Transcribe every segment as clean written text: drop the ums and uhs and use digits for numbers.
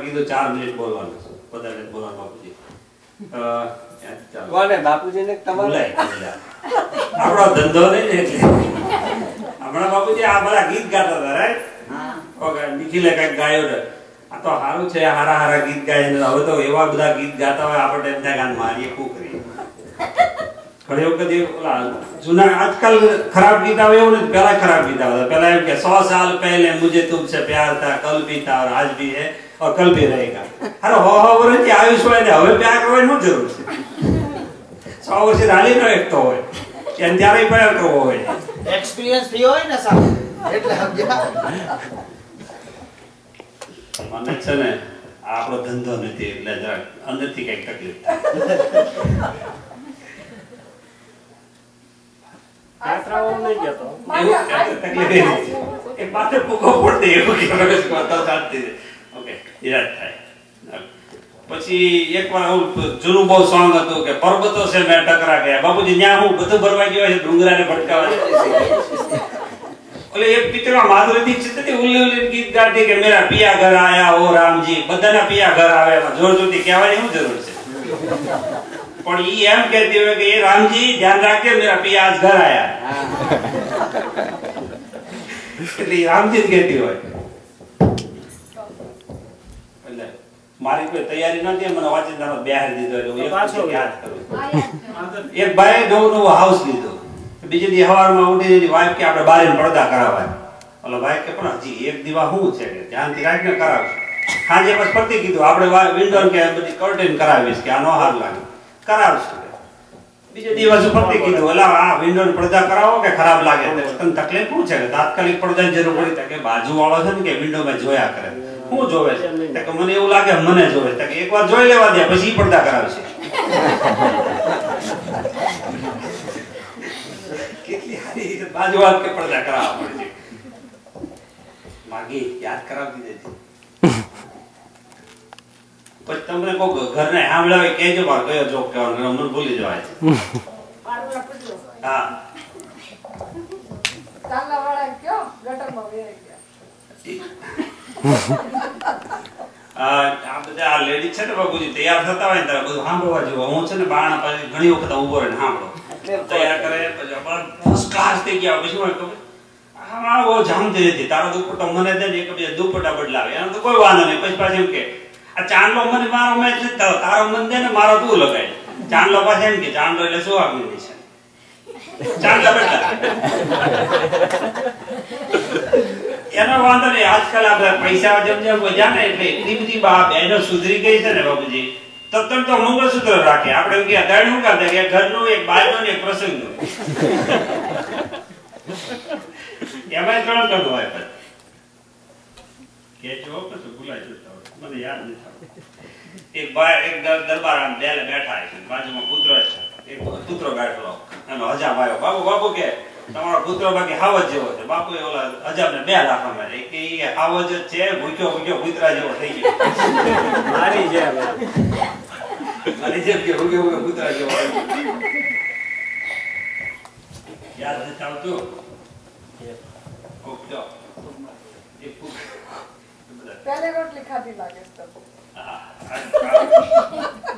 કીધું 4 મિનિટ બોલવાનું છે, વધારે બોલવાનું બાપુજી. કોને બાપુજીને તમારે આપણો ધંધો નહીં ને એટલે હમણાં બાપુજી આ બધા ગીત ગાતા હતા, રાઈટ? ઓકે, નિખિલે કઈક ગાયો છે. આ તો સારું છે, હારા ગીત ગાય. હવે તો એવા બધા ગીત ગાતા હોય આપણે એમ થાય કે મારીએ શું કરીએ. ઘણી વખત જૂના આજકાલ ખરાબ ગીત આવે એવું નથી, પેલા ખરાબ ગીત આવે. પેલા એમ કે 100 साल पहले मुझे तुमसे प्यार था, कल भी था और आज भी है और कल भी रहेगा. अरे हो વર્ષથી આયુષ હોય ને હવે પ્યાર કરવાની શું જરૂર છે? 100 વર્ષથી હાલી ન એકતો હોય એને ત્યારે પ્યાર કરવો હોય. એક્સપિરિયન્સ થયો હોય ને સાહેબ એટલે મને છે ને આપણો ધંધો નથી એટલે જરાક અંદરથી કઈક તકલીફ થાય. પછી એક વાર જૂનું બહુ સોંગ હતું કે પર્વતો છે મેં ટકરા ગયા. બાપુજી ત્યાં હું બધું ભરવા ગયો છે, ડુંગરાને ભટકાવા. ઓલે એક પિક્ચરમાં માધુરી દીક્ષિત હતી, ઉલ્લી ગીત ગાતી કે મેરા પિયા ઘર આયા ઓ રામજી. બધાના પિયા ઘર આવે, જોર જોરથી કહેવાની શું જરૂર છે? પણ ઈ એમ કહેતી હોય કે એ રામજી ધ્યાન રાખજે મેરા પિયા આજ ઘર આયા. એટલે રામજી જ કહેતી હોય. એટલે મારી કોઈ તૈયારી નથી, મને વાંચીદારો બેહારી દીધો એટલે પાછો યાદ કરું. એક ભાઈ નવો હાઉસ લીધો. બીજે દી સવારમાં ઉઠીને વાઈફ કે આપણે બારીને પડદા કરાવવા. ઓલો ભાઈ કે પણ હજી એક દીવા શું છે કે ધ્યાનથી રાખીને કરાવશું. સાંજે પછી ફરતી કીધું આપણે વિન્ડો કે બધી કર્ટેન કરાવીશ કે આ નો હાર લાગે, કરાવશું. બીજે દિવસ ફરતી કીધું ઓલા આ વિન્ડો પડદા કરાવો કે ખરાબ લાગે. તને તકલીફ શું છે કે તાત્કાલિક પડદાની જરૂર પડી કે બાજુ વાળો છે ને કે વિન્ડોમાં જોયા કરે. શું જોવે છે કે મને એવું લાગે મને જોવે છે કે એકવાર જોઈ લેવા દે પછી પડદા કરાવશે. કેટલી સારી બાજુ વાત કે પડદા કરાવવા પડે છે. માગી યાદ કરાવી દીધી. પછી તમને કોઈ ઘરને સાંભળાવે કેજો માર કયો જોક કહેવાનો, મને ભૂલી જવાય છે. હા તાલા વાળા કયો ગટરમાં વેરાઈ ગયા. આ બધા આ લેડી છે ને બાપુજી તૈયાર થતા હોય ને ત્યારે બધું સાંભળવા જેવું. હું છે ને બારણા પાસે ઘણી વખત ઉભો રહીને સાંભળો. તૈયાર કરે પછી ફર્સ્ટ ક્લાસ થઈ ગયા. પછી મને ખબર આમાં બહુ જામતી નથી. તારો દુપટ્ટો મને દે ને એક બીજા દુપટ્ટા બદલાવે એનો તો કોઈ વાંધો નહીં. પછી પાછું એમ કે આ ચાંદલો મને મારો મેચ નથી થતો, તારો મને દે ને મારો તું લગાય. ચાંદલો પાસે એમ કે ચાંદલો એટલે શું આપી છે ચાંદલા બેઠા એનો વાંધો નહીં. આજકાલ આપણે પૈસા જેમ જેમ વધ્યા ને એટલે એટલી બધી બહેનો સુધરી ગઈ છે ને બાપુજી. તત્વ તો મંગળસૂત્ર રાખે. આપણે એમ કે દળ શું કરતા કે ઘરનું એક બહારનું એક પ્રસંગનું એમાં 3 કરવું હોય. કે જો પછી ભૂલાઈ જતા હોય, મને યાદ નથી આવતું. એક દરબાર આમ બેઠા છે, બાજુમાં પુત્ર છે. એક પુત્ર બેઠો એનો હજામ આવ્યો. બાપુ કે તમારો પુત્ર બાકી હાવજ જેવો છે. બાપુ ઓલા હજામને 2 રાખવામાં કે એ હાવજ જ છે, ભૂખ્યો કૂતરા જેવો થઈ ગયો. મારી જેમ કે ભૂખ્યો કૂતરા જેવો યાદ નથી આવતું. પહેલે રોટલી ખાધી લાગે છે.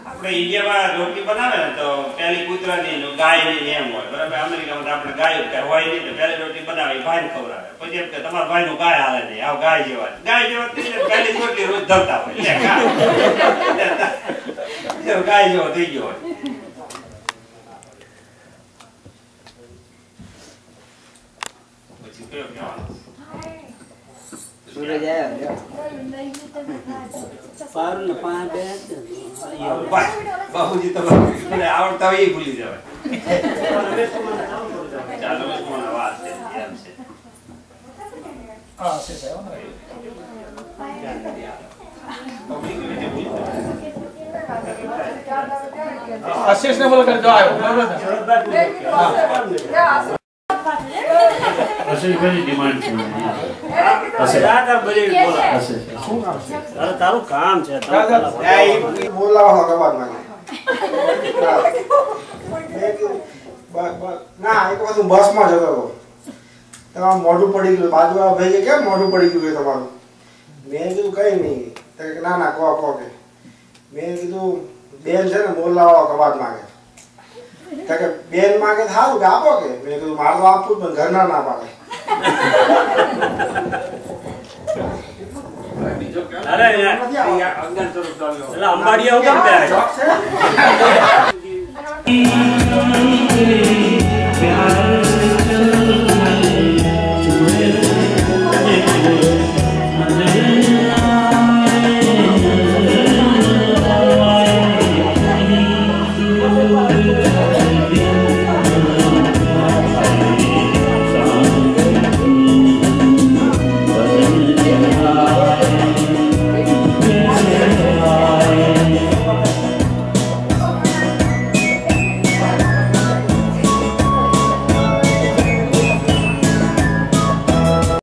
આપણે ઇન્ડિયામાં રોટલી બનાવે ને તો પેલી કૂતરાની ગાયની એમ હોય બરાબર. અમેરિકામાં આપણે ગાય હોય નહીં તો પહેલી રોટલી બનાવે ભાઈને ખવડાવે. પછી એમ કે તમારા ભાઈનું ગાય હાલે નહીં, આવ ગાય જેવા પહેલી રોટલી રોજ ધરતા હોય ગાય જેવો થઈ ગયો હોય. પછી કયો કહેવાનો બાપુજી તમે આવડતા હોય એ ભૂલી જવાય. વાત છે એમ છે. આશીષ ને બોલ કરજો આવ્યો આશીષભાઈ ડિમાન્ડ છે. તારું કામ છે બોલાવો ના એક વખત હું બસમાં જતો હતો. તમારું મોઢું પડી ગયું. બાજુવાળા ભાઈ કેમ મોઢું પડી ગયું તમારું? મેં કીધું કઈ નહીં, તો કે ના ના કહો કે મેં કીધું બેન છે ને મોરલાવાળો કબાટ માંગે તો કે બેન માંગે તો સારું કે આપો કે મેં કીધું મારે તો આપવું જ પણ ઘરના ના પાડે અરે યાર એટલે અંબાડીયા હું કેમ જોક છે